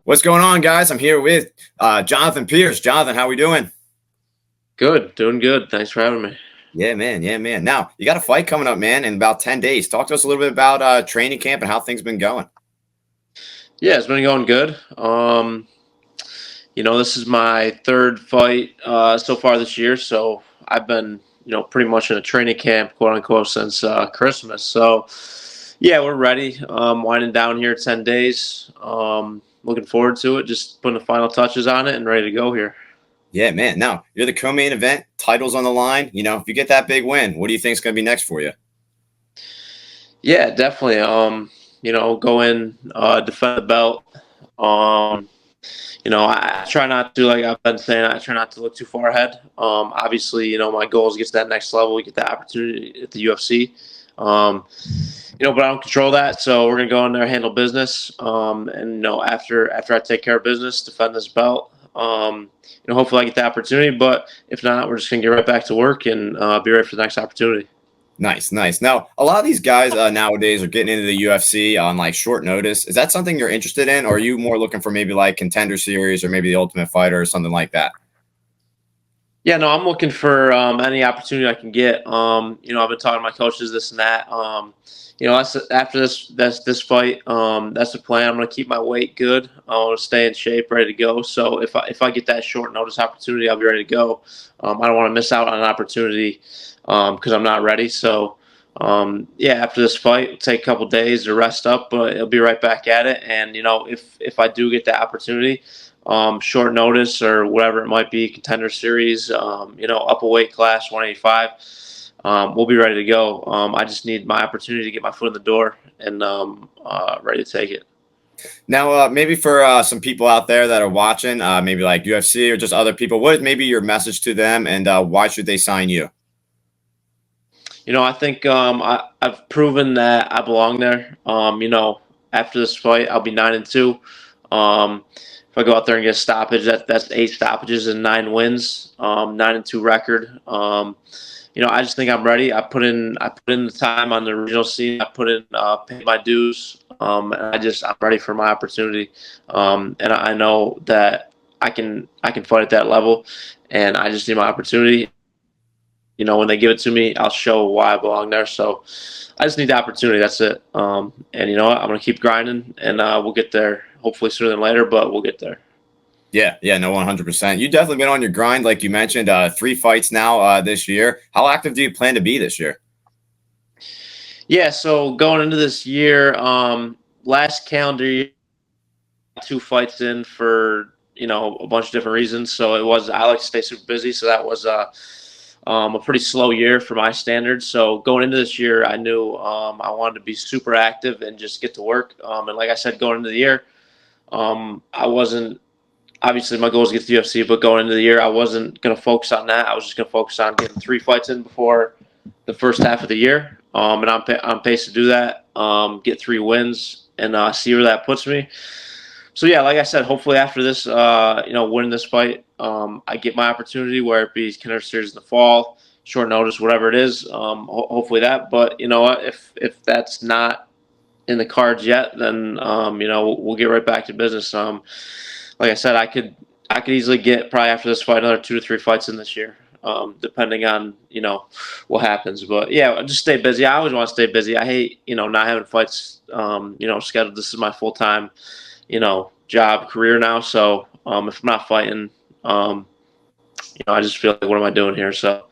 What's going on, guys? I'm here with Jonathan Pierce. Jonathan, how we doing? Good, doing good. Thanks for having me. Yeah, man. Yeah, man. Now, you got a fight coming up, man, in about 10 days. Talk to us a little bit about training camp and how things been going. Yeah, it's been going good. This is my third fight so far this year, so I've been, pretty much in a training camp, quote unquote, since Christmas. So, yeah, we're ready. Winding down here 10 days. Looking forward to it. Just putting the final touches on it and ready to go here. Yeah, man. Now, you're the co-main event, titles on the line. If you get that big win, what do you think is going to be next for you? Yeah, definitely. Go in, defend the belt. Um, I try not to, like I've been saying, I try not to look too far ahead. Obviously, my goal is to get to that next level, get that opportunity at the UFC. Um, but I don't control that, so we're gonna go in there, handle business, and after I take care of business, defend this belt. Hopefully I get the opportunity, but if not, we're just gonna get right back to work and be ready for the next opportunity. Nice, nice. Now, a lot of these guys nowadays are getting into the UFC on like short notice. Is that something you're interested in, or are you more looking for maybe like Contender Series or maybe the Ultimate Fighter or something like that? Yeah, no, I'm looking for any opportunity I can get. I've been talking to my coaches, this and that. That's after this fight. That's the plan. I'm going to keep my weight good. I want to stay in shape, ready to go. So if I get that short notice opportunity, I'll be ready to go. I don't want to miss out on an opportunity because I'm not ready. So yeah, after this fight, it'll take a couple days to rest up, but it'll be right back at it. And if I do get the opportunity, short notice or whatever it might be, contender series, up a weight class, 185. We'll be ready to go. I just need my opportunity to get my foot in the door and ready to take it. Now, maybe for some people out there that are watching, maybe like UFC or just other people, what is maybe your message to them, and why should they sign you? I think I've proven that I belong there. After this fight, I'll be 9-2. If I go out there and get a stoppage, that's 8 stoppages and 9 wins, 9-2 record. I just think I'm ready. I put in the time on the regional scene. I put in paid my dues, and I'm ready for my opportunity. And I know that I can fight at that level, and I just need my opportunity. When they give it to me, I'll show why I belong there. So I just need the opportunity. That's it. And you know what? I'm gonna keep grinding, and we'll get there. Hopefully sooner than later, but we'll get there. Yeah, yeah, no, 100%. You definitely been on your grind, like you mentioned. 3 fights now this year. How active do you plan to be this year? Yeah. So going into this year, last calendar year, 2 fights in for a bunch of different reasons. So I like to stay super busy. So that was a pretty slow year for my standards. So going into this year, I knew I wanted to be super active and just get to work. And like I said, going into the year, I wasn't obviously my goal is to get to the UFC, but going into the year, I wasn't going to focus on that. I was just going to focus on getting 3 fights in before the first half of the year. And I'm pace to do that. Get 3 wins and see where that puts me. So yeah, like I said, hopefully after this, winning this fight, I get my opportunity, where it be contender series in the fall, short notice, whatever it is. Hopefully that. But you know what? If that's not in the cards yet, then we'll get right back to business. Like I said, I could easily get probably after this fight another 2 to 3 fights in this year, depending on what happens. But yeah, just stay busy. I always want to stay busy. I hate not having fights scheduled. This is my full time job career now. So if I'm not fighting, I just feel like, what am I doing here? So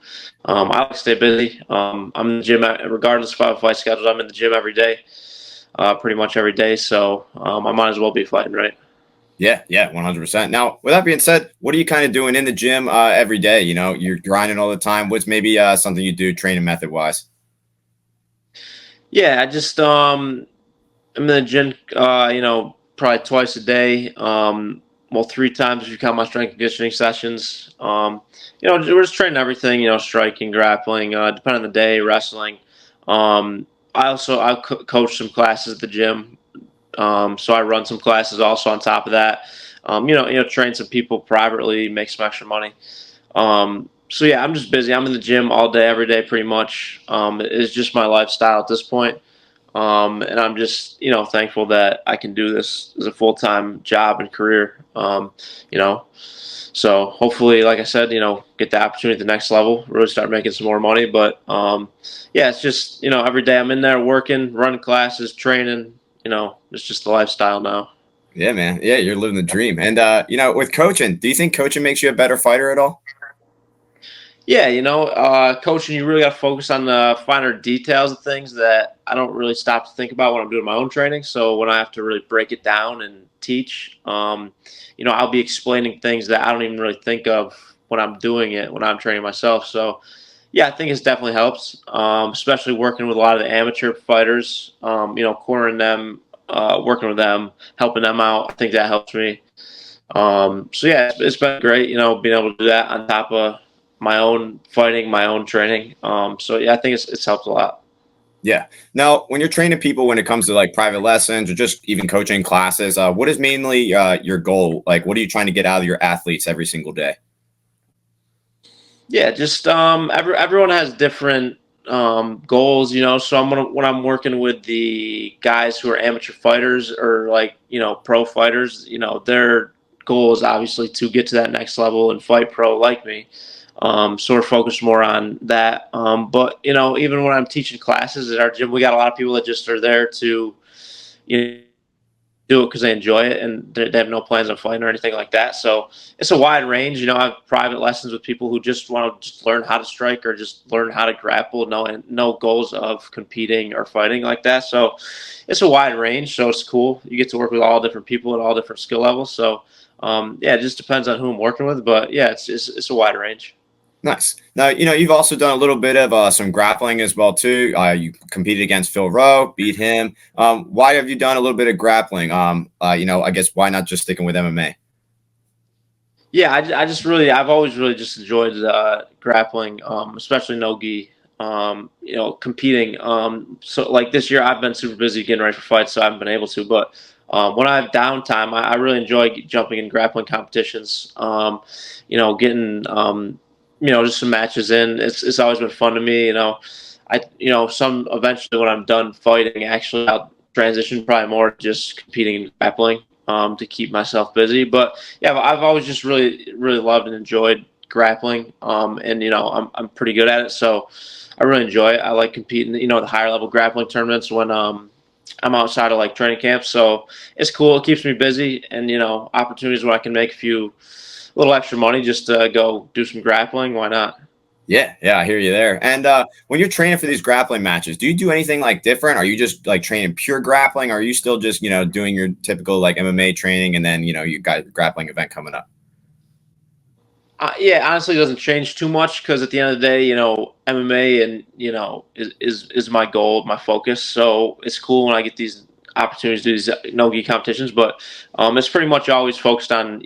I like to stay busy. I'm in the gym, regardless of fight schedule. I'm in the gym every day, pretty much every day. So I might as well be fighting, right? Yeah, yeah, 100%. Now, with that being said, what are you kind of doing in the gym every day? You're grinding all the time. What's maybe something you do training method wise? Yeah, I'm in the gym, probably twice a day. Well, 3 times if you count my strength and conditioning sessions. We're just training everything. Striking, grappling, depending on the day, wrestling. I coach some classes at the gym. So I run some classes also on top of that. Train some people privately, make some extra money. So yeah, I'm just busy. I'm in the gym all day, every day, pretty much. It's just my lifestyle at this point. And I'm just, thankful that I can do this as a full-time job and career. You know, so hopefully, like I said, get the opportunity at the next level, really start making some more money. But yeah, it's just, every day I'm in there working, running classes, training. It's just the lifestyle now. Yeah, man. Yeah, you're living the dream. And with coaching, do you think coaching makes you a better fighter at all? Yeah, coaching, you really got to focus on the finer details of things that I don't really stop to think about when I'm doing my own training. So when I have to really break it down and teach, I'll be explaining things that I don't even really think of when I'm doing it, when I'm training myself. So yeah, I think it's definitely helps, especially working with a lot of the amateur fighters, cornering them, working with them, helping them out. I think that helps me. So yeah, it's been great, being able to do that on top of my own fighting, my own training. So yeah, I think it's helped a lot. Yeah. Now, when you're training people, when it comes to like private lessons or just even coaching classes, what is mainly your goal? Like, what are you trying to get out of your athletes every single day? Yeah, just everyone has different goals, So when I'm working with the guys who are amateur fighters or like pro fighters, their goal is obviously to get to that next level and fight pro like me. So we're focused more on that. But even when I'm teaching classes at our gym, we got a lot of people that just are there to you know, do it because they enjoy it and they have no plans on fighting or anything like that. So it's a wide range. I have private lessons with people who just want to just learn how to strike or just learn how to grapple, no goals of competing or fighting like that. So it's a wide range. So it's cool. You get to work with all different people at all different skill levels. So yeah, it just depends on who I'm working with. But yeah, it's a wide range. Nice. Now, you've also done a little bit of some grappling as well too. You competed against Phil Rowe, beat him. Why have you done a little bit of grappling? I guess why not just sticking with MMA? Yeah, I just really, I've always really just enjoyed grappling, especially no gi. Competing. So like this year, I've been super busy getting ready for fights, so I haven't been able to. But when I have downtime, I really enjoy jumping in grappling competitions. Getting just some matches in. It's always been fun to me. Some eventually when I'm done fighting, actually I'll transition probably more to just competing in grappling to keep myself busy. But yeah, I've always just really, really loved and enjoyed grappling. And I'm pretty good at it, so I really enjoy it. I like competing, the higher level grappling tournaments when I'm outside of like training camps. So it's cool. It keeps me busy, and opportunities where I can make a little extra money just to go do some grappling. Why not? Yeah, yeah, I hear you there. And when you're training for these grappling matches, do you do anything like different? Are you just like training pure grappling? Or are you still just doing your typical like MMA training, and then you got a grappling event coming up? Yeah, honestly, it doesn't change too much because at the end of the day, MMA and is my goal, my focus. So it's cool when I get these opportunities to do these no-gi competitions, but it's pretty much always focused on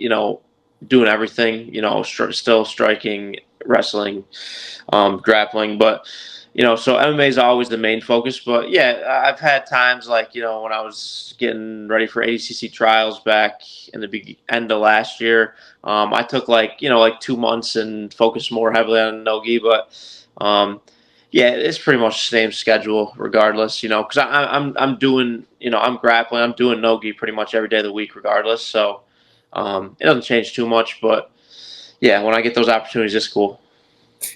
doing everything. Still striking, wrestling, grappling, but so MMA is always the main focus. But yeah, I've had times like when I was getting ready for ACC trials back in the end of last year. I took like 2 months and focused more heavily on nogi, but yeah, it's pretty much the same schedule regardless. Because I'm doing I'm grappling, I'm doing nogi pretty much every day of the week regardless. So it doesn't change too much, but yeah, when I get those opportunities, it's cool.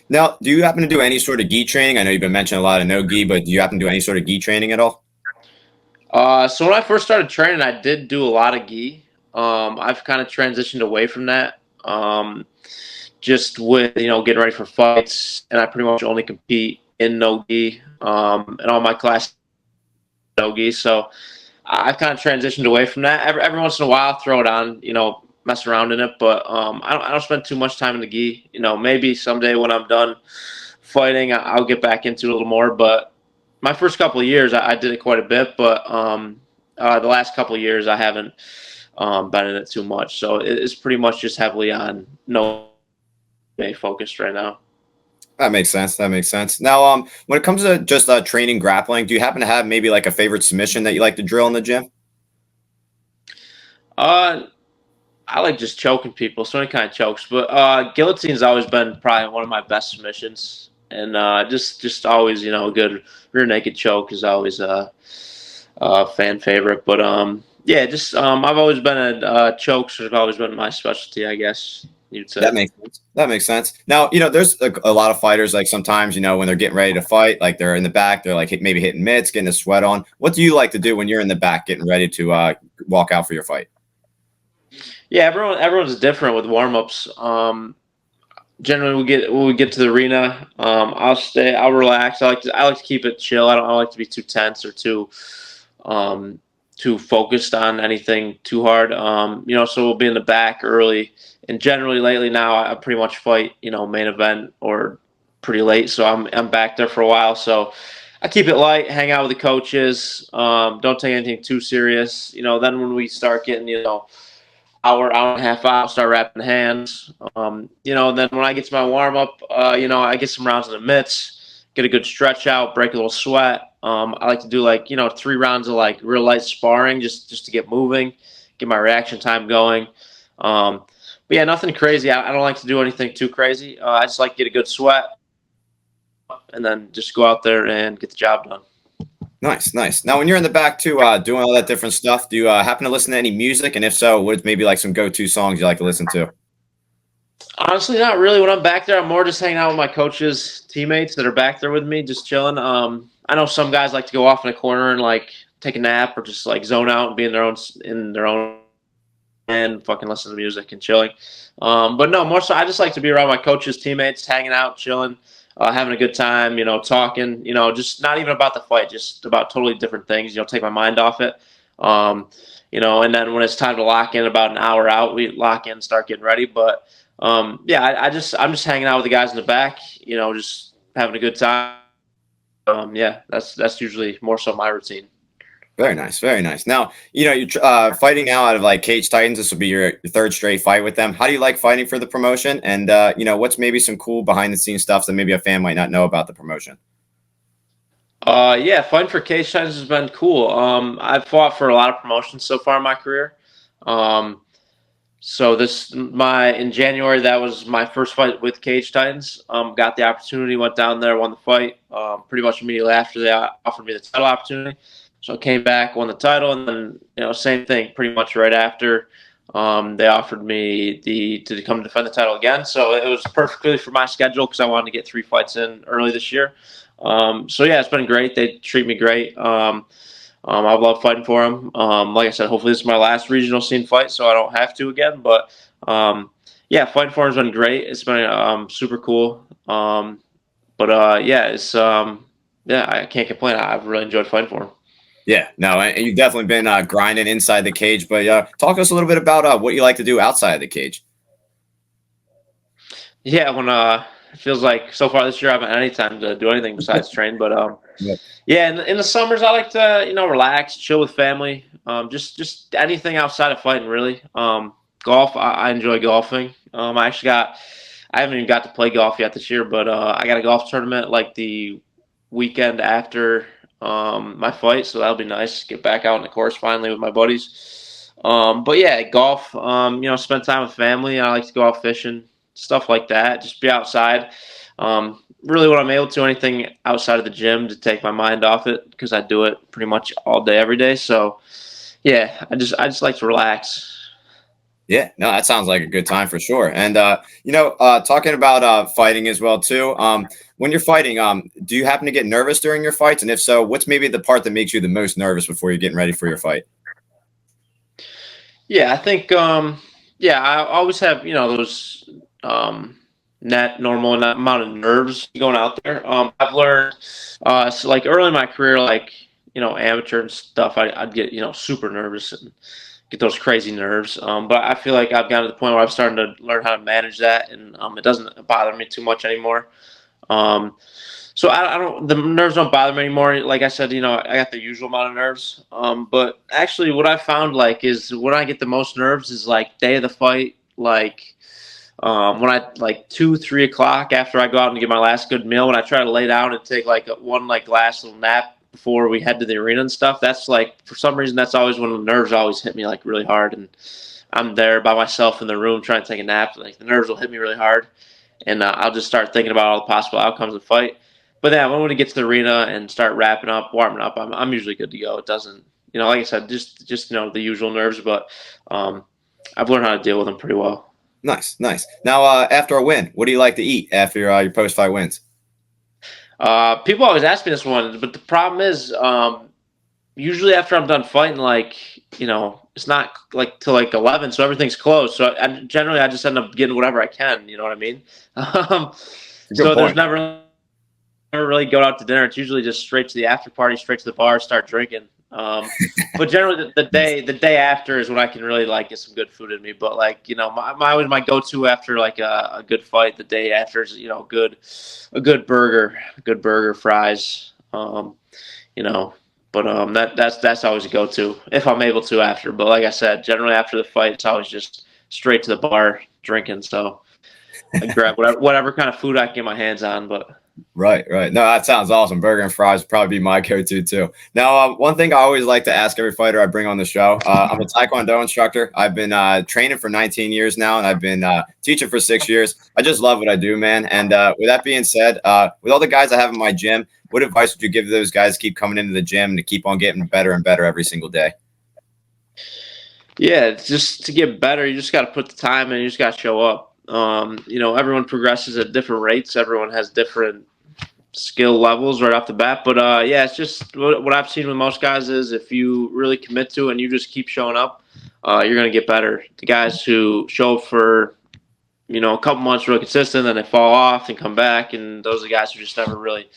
Now, do you happen to do any sort of gi training? I know you've been mentioning a lot of no gi, but do you happen to do any sort of gi training at all? So when I first started training, I did do a lot of gi. I've kind of transitioned away from that. Just with getting ready for fights, and I pretty much only compete in no gi. And all my classes no gi, so I've kind of transitioned away from that. Every once in a while, I'll throw it on, mess around in it, but I don't spend too much time in the gi. Maybe someday when I'm done fighting, I'll get back into it a little more. But my first couple of years, I did it quite a bit, but the last couple of years, I haven't been in it too much. So it's pretty much just heavily on no focused right now. That makes sense. That makes sense. Now, when it comes to just training grappling, do you happen to have maybe like a favorite submission that you like to drill in the gym? Uh, I like just choking people, so any kind of chokes. But guillotine's always been probably one of my best submissions. and just always, a good rear naked choke is always a fan favorite. But yeah, just I've always been chokes have always been my specialty, I guess you'd say. That makes sense. That makes sense. Now, there's a lot of fighters, like sometimes, when they're getting ready to fight, like they're in the back, they're like maybe hitting mitts, getting a sweat on. What do you like to do when you're in the back getting ready to walk out for your fight? Yeah, everyone's different with warm ups. Generally, when we get to the arena, I'll relax. I like to keep it chill. I don't like to be too tense or um, too focused on anything too hard. So we'll be in the back early, and generally lately now I pretty much fight, main event or pretty late, so I'm back there for a while. So I keep it light, hang out with the coaches. Don't take anything too serious. Then when we start getting, hour and a half out, start wrapping hands. Then when I get to my warm up, I get some rounds in the mitts, get a good stretch out, break a little sweat. I like to do 3 rounds of real light sparring just to get moving, get my reaction time going. But yeah, nothing crazy. I don't like to do anything too crazy. I just like to get a good sweat and then just go out there and get the job done. Nice, nice. Now, when you're in the back too, doing all that different stuff, do you happen to listen to any music? And if so, what's maybe like some go-to songs you like to listen to? Honestly, not really. When I'm back there, I'm more just hanging out with my coaches, teammates that are back there with me, just chilling. I know some guys like to go off in a corner and take a nap or just zone out and be in their own and fucking listen to music and chilling. But no, more so, I just like to be around my coaches, teammates, hanging out, chilling, having a good time. Talking. Just not even about the fight, just about totally different things. Take my mind off it. And then when it's time to lock in, about an hour out, we lock in, start getting ready. But yeah, I'm just hanging out with the guys in the back, just having a good time. Yeah, that's usually more so my routine. Very nice, very nice. Now, you're fighting now out of Cage Titans. This will be your third straight fight with them. How do you like fighting for the promotion? And what's maybe some cool behind the scenes stuff that maybe a fan might not know about the promotion? Yeah, fighting for Cage Titans has been cool. I've fought for a lot of promotions so far in my career. Um, So in January, that was my first fight with Cage Titans. Got the opportunity, went down there, won the fight. Pretty much immediately after they offered me the title opportunity. So I came back, won the title, and then same thing. Pretty much right after, they offered me to come defend the title again. So it was perfectly for my schedule because I wanted to get 3 fights in early this year. So yeah, it's been great. They treat me great. I've loved fighting for them. Like I said, hopefully this is my last regional scene fight, so I don't have to again. But yeah, fighting for them has been great. It's been super cool. But yeah, it's yeah, I can't complain. I've really enjoyed fighting for them. Yeah, no, and you've definitely been grinding inside the cage. But talk to us a little bit about what you like to do outside of the cage. Yeah, when it feels like so far this year I haven't had any time to do anything besides train. But Yeah. yeah, in the summers I like to relax, chill with family. Just anything outside of fighting really. Golf, I enjoy golfing. I haven't even got to play golf yet this year, but I got a golf tournament the weekend after my fight, so that'll be nice. Get back out on the course finally with my buddies. But yeah, golf. Spend time with family. I like to go out fishing, stuff like that. Just be outside. Really, when I'm able to, anything outside of the gym to take my mind off it because I do it pretty much all day, every day. So yeah, I just like to relax. Yeah, no, that sounds like a good time for sure. And talking about fighting as well too. When you're fighting, do you happen to get nervous during your fights? And if so, what's maybe the part that makes you the most nervous before you're getting ready for your fight? Yeah, I think yeah, I always have those net normal amount of nerves going out there. I've learned so early in my career, amateur and stuff, I'd get super nervous and get those crazy nerves. But I feel like I've gotten to the point where I'm starting to learn how to manage that, and it doesn't bother me too much anymore. Um, so I don't. The nerves don't bother me anymore. Like I said, I got the usual amount of nerves. But actually, what I found is when I get the most nerves is day of the fight, when I 2, 3 o'clock after I go out and get my last good meal. When I try to lay down and take one last little nap before we head to the arena and stuff. That's for some reason that's always when the nerves always hit me really hard, and I'm there by myself in the room trying to take a nap. The nerves will hit me really hard. and I'll just start thinking about all the possible outcomes of the fight. But then when we get to the arena and start wrapping up, warming up, I'm usually good to go. It doesn't, like I said, just the usual nerves, but I've learned how to deal with them pretty well. Nice, nice. Now, after a win, what do you like to eat after your post-fight wins? People always ask me this one, but the problem is, usually after I'm done fighting, like, it's not like till like 11, so everything's closed. So I just end up getting whatever I can. You know what I mean? So there's never really go out to dinner. It's usually just straight to the after party, straight to the bar, start drinking. But generally the day after is when I can really like get some good food in me. But like, always my go-to after like a good fight, the day after is, a good burger, fries, but that's always a go-to if I'm able to after. But like I said, generally after the fight, it's always just straight to the bar drinking. So I grab whatever kind of food I can get my hands on, but. Right, right. No, that sounds awesome. Burger and fries would probably be my go-to too. Now, one thing I always like to ask every fighter I bring on the show, I'm a Taekwondo instructor. I've been training for 19 years now, and I've been teaching for 6 years. I just love what I do, man. And with that being said, with all the guys I have in my gym, what advice would you give those guys to keep coming into the gym and to keep on getting better and better every single day? Yeah, just to get better, you just got to put the time in. You just got to show up. Everyone progresses at different rates. Everyone has different skill levels right off the bat. But yeah, it's just what I've seen with most guys is if you really commit to it and you just keep showing up, you're going to get better. The guys who show up for, a couple months really consistent, then they fall off and come back, and those are the guys who just never really,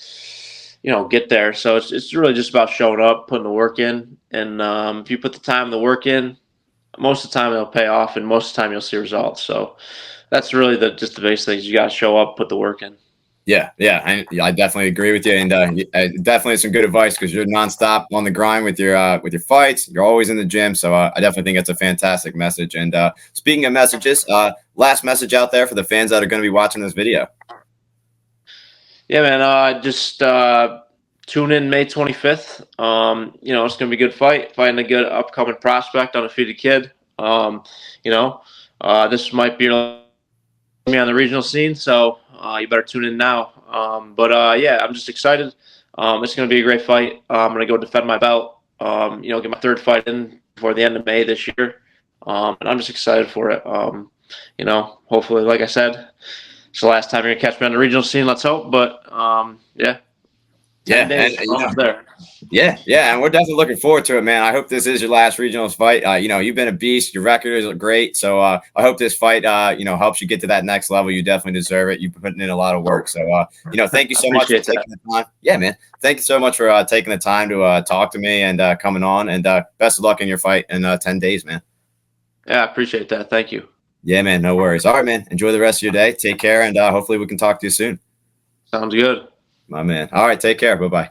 get there. So it's really just about showing up, putting the work in. And if you put the time and the work in, most of the time it'll pay off, and most of the time you'll see results. So that's really just the basic things. You got to show up, put the work in. Yeah, I definitely agree with you, and definitely some good advice because you're nonstop on the grind with your fights. You're always in the gym, so I definitely think it's a fantastic message. And speaking of messages, last message out there for the fans that are going to be watching this video. Yeah, man. Just tune in May 25th. It's going to be a good fight. Fighting a good upcoming prospect, undefeated kid. This might be me on the regional scene, so you better tune in now. Yeah, I'm just excited. It's going to be a great fight. I'm going to go defend my belt. Get my third fight in before the end of May this year, and I'm just excited for it. Hopefully, like I said, it's the last time you're going to catch me on the regional scene. Let's hope. But yeah. Yeah, and we're definitely looking forward to it, man. I hope this is your last regionals fight. You've been a beast. Your record is great, so I hope this fight, helps you get to that next level. You definitely deserve it. You've been putting in a lot of work, so thank you so much for taking the time. Yeah, man. Thank you so much for taking the time to talk to me and coming on. And best of luck in your fight in 10 days, man. Yeah, I appreciate that. Thank you. Yeah, man. No worries. All right, man. Enjoy the rest of your day. Take care, and hopefully we can talk to you soon. Sounds good. My man. All right. Take care. Bye-bye.